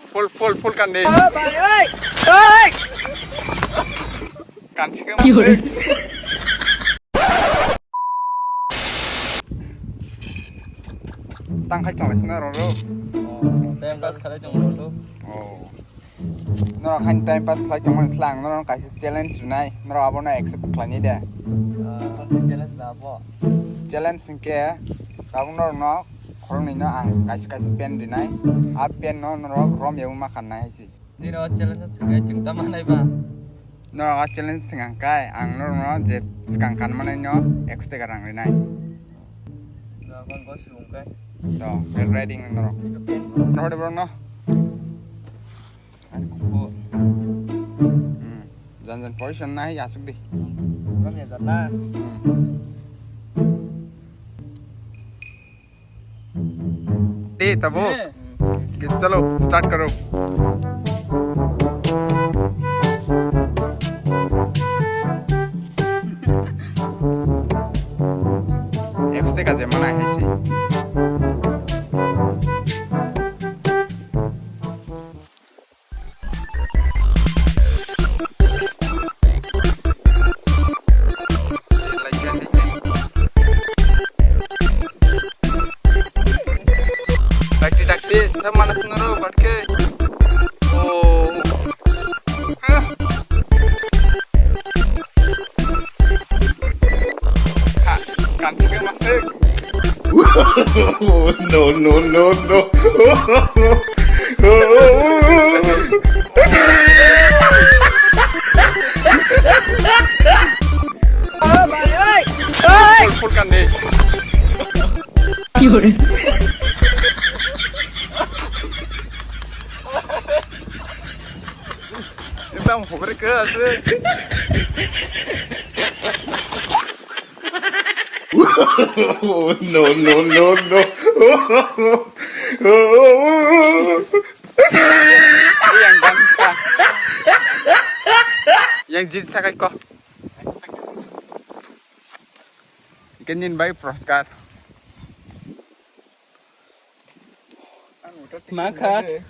full kan deh. Bài ơi! Ơi! Kan sih kan. Tang khai chong sih naro. Time pass khala jong lo. Oh. Naro kan time pass khai chong slang naro kasih challenge nai. Naro abo na accept khai ni deh. Challenge na po. Challenge singke. Tabung naro no. Korang ni no ang kasih pen di nai. Ap pen no naro krom yang makan nai sih. Di no challenge kaya jeng taman ay ba? Naro ka challenge tengah kai. Ang naro no je sekang kan mana nyo. Extra karang di nai. Kon bos lung kay. Tuh, well riding naro. Naro de bro no. Jangan position nahi asuk di. Kon ya na. तब चलो start करो एक्सटे का जमाना है इसे सब मानस नरो बटके ओ kan juga masuk no Bài ơi! Ơi! full kan deh Bang, hover ke asik. no Yang ganteng. Yang jin sakai kok. Kenyin baik Proscar. Makat.